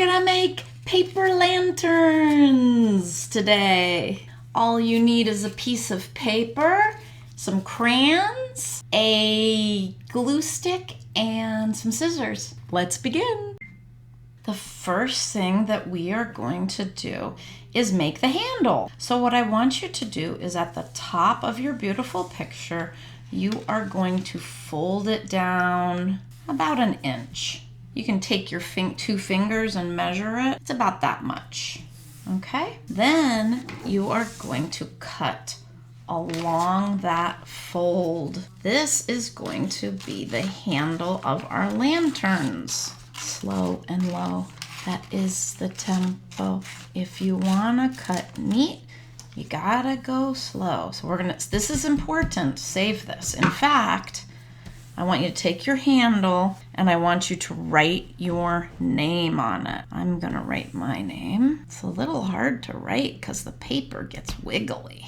gonna make paper lanterns today. All you need is a piece of paper, some crayons, a glue stick, and some scissors. Let's begin. The first thing that we are going to do is make the handle. So what I want you to do is at the top of your beautiful picture, you are going to fold it down about an inch. You can take your 2 fingers and measure it. It's about that much. Okay? Then you are going to cut along that fold. This is going to be the handle of our lanterns. Slow and low. That is the tempo. If you want to cut neat, you gotta go slow. So this is important. Save this. In fact, I want you to take your handle and I want you to write your name on it. I'm gonna write my name. It's a little hard to write because the paper gets wiggly.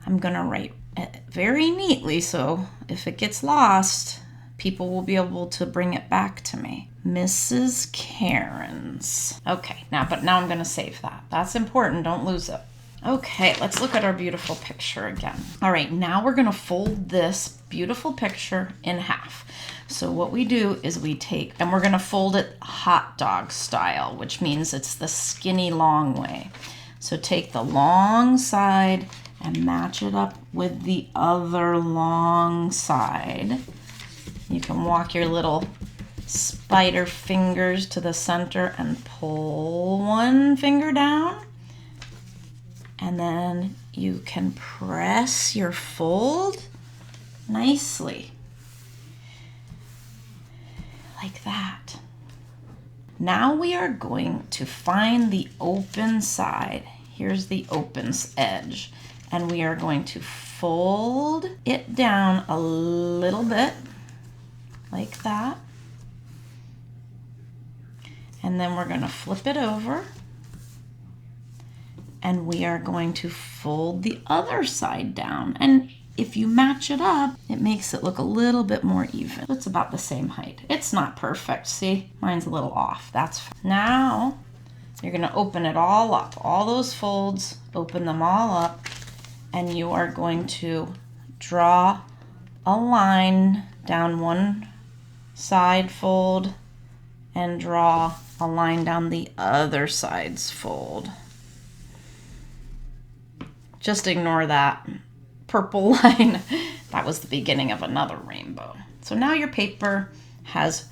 I'm gonna write it very neatly so if it gets lost, people will be able to bring it back to me. Mrs. Karen's. Okay, now I'm gonna save that. That's important, don't lose it. Okay, let's look at our beautiful picture again. All right, now we're gonna fold this beautiful picture in half. So what we do is we take, and we're gonna fold it hot dog style, which means it's the skinny long way. So take the long side and match it up with the other long side. You can walk your little spider fingers to the center and pull one finger down. And then you can press your fold nicely. Like that. Now we are going to find the open side. Here's the open edge. And we are going to fold it down a little bit, like that. And then we're going to flip it over. And we are going to fold the other side down. And if you match it up, it makes it look a little bit more even. It's about the same height. It's not perfect, see? Mine's a little off. That's fine. Now, you're gonna open it all up. All those folds, open them all up. And you are going to draw a line down one side fold and draw a line down the other side's fold. Just ignore that purple line. That was the beginning of another rainbow. So now your paper has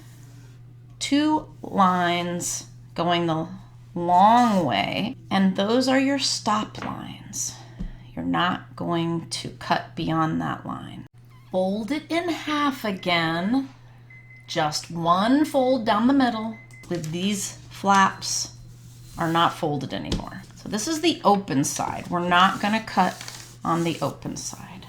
2 lines going the long way, and those are your stop lines. You're not going to cut beyond that line. Fold it in half again. Just one fold down the middle with these flaps are not folded anymore. So this is the open side. We're not going to cut on the open side.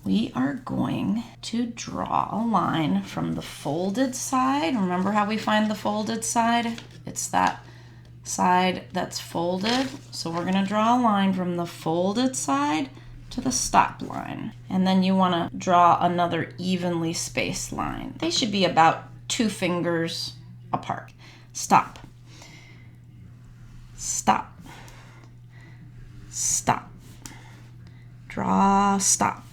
We are going to draw a line from the folded side. Remember how we find the folded side? It's that side that's folded. So we're going to draw a line from the folded side to the stop line. And then you want to draw another evenly spaced line. They should be about 2 fingers apart. Stop. Stop. Stop. Draw, stop.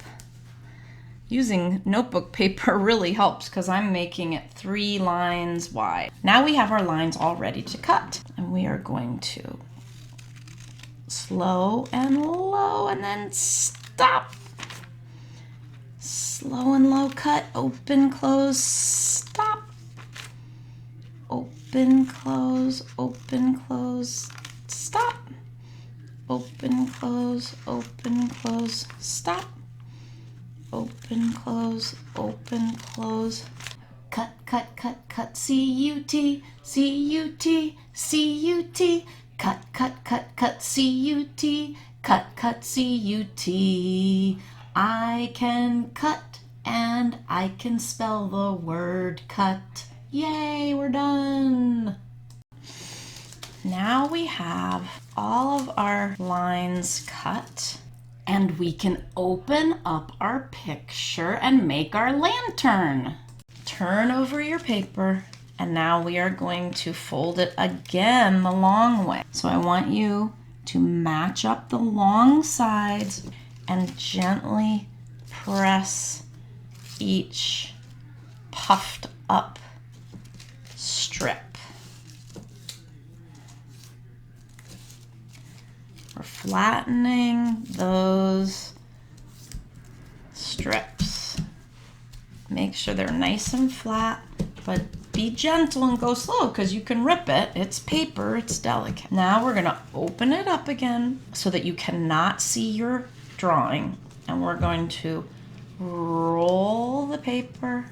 Using notebook paper really helps because I'm making it 3 lines wide. Now we have our lines all ready to cut. And we are going to slow and low and then stop. Slow and low cut, open, close, stop. Open, close, stop. Open, close, stop. Open, close, cut, cut, cut, cut, C-U-T, C-U-T, C-U-T, cut, cut, cut, cut, C-U-T, cut, cut, C-U-T. I can cut and I can spell the word cut. Yay, we're done. Now we have all of our lines cut and we can open up our picture and make our lantern. Turn over your paper And now we are going to fold it again the long way. So I want you to match up the long sides and gently press each puffed up strip. We're flattening those strips. Make sure they're nice and flat, but be gentle and go slow because you can rip it. It's paper, it's delicate. Now we're gonna open it up again so that you cannot see your drawing. And we're going to roll the paper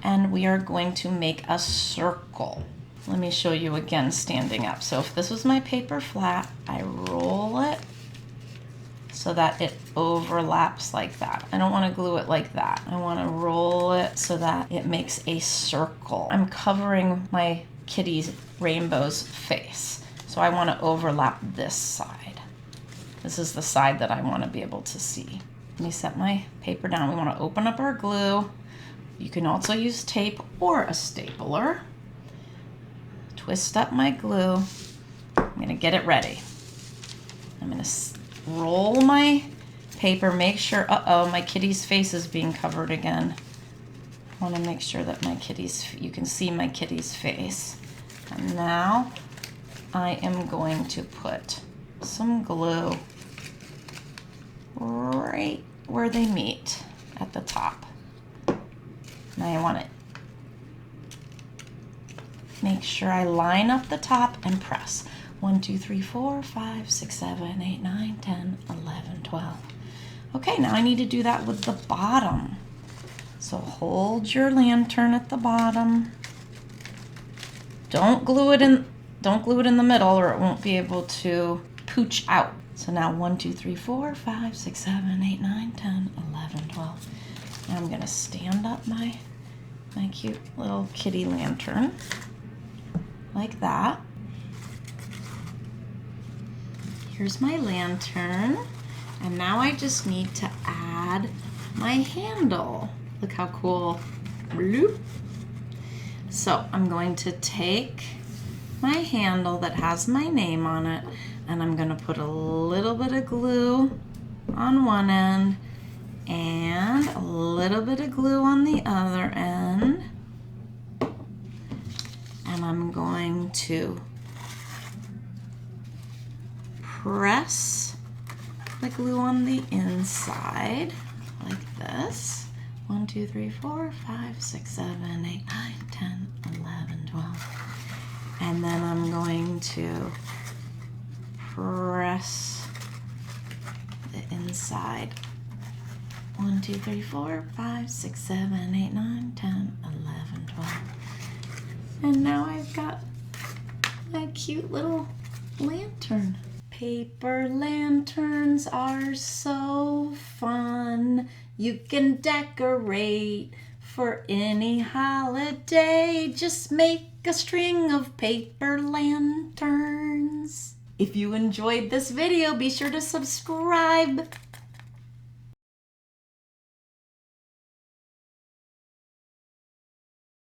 and we are going to make a circle. Let me show you again standing up. So if this was my paper flat, I roll it so that it overlaps like that. I don't want to glue it like that. I want to roll it so that it makes a circle. I'm covering my kitty's rainbow's face. So I want to overlap this side. This is the side that I want to be able to see. Let me set my paper down. We want to open up our glue. You can also use tape or a stapler. Twist up my glue. I'm gonna get it ready. I'm gonna roll my paper, make sure, my kitty's face is being covered again. I wanna make sure that you can see my kitty's face. And now I am going to put some glue right where they meet at the top. Now I want to make sure I line up the top and press. 1, 2, 3, 4, 5, 6, 7, 8, 9, 10, 11, 12. Okay, now I need to do that with the bottom. So hold your lantern at the bottom. Don't glue it in the middle or it won't be able to pooch out. So now 1, 2, 3, 4, 5, 6, 7, 8, 9, 10, 11, 12. Now I'm gonna stand up my cute little kitty lantern like that. Here's my lantern. And now I just need to add my handle. Look how cool. Bloop. So I'm going to take my handle that has my name on it and I'm gonna put a little bit of glue on one end and a little bit of glue on the other end. And I'm going to press the glue on the inside like this. 1, 2, 3, 4, 5, 6, 7, 8, 9, 10, 11, 12. And then I'm going to press the inside. 1, 2, 3, 4, 5, 6, 7, 8, 9, 10, 11, 12. And now I've got my cute little lantern. Paper lanterns are so fun. You can decorate for any holiday. Just make a string of paper lanterns. If you enjoyed this video, be sure to subscribe.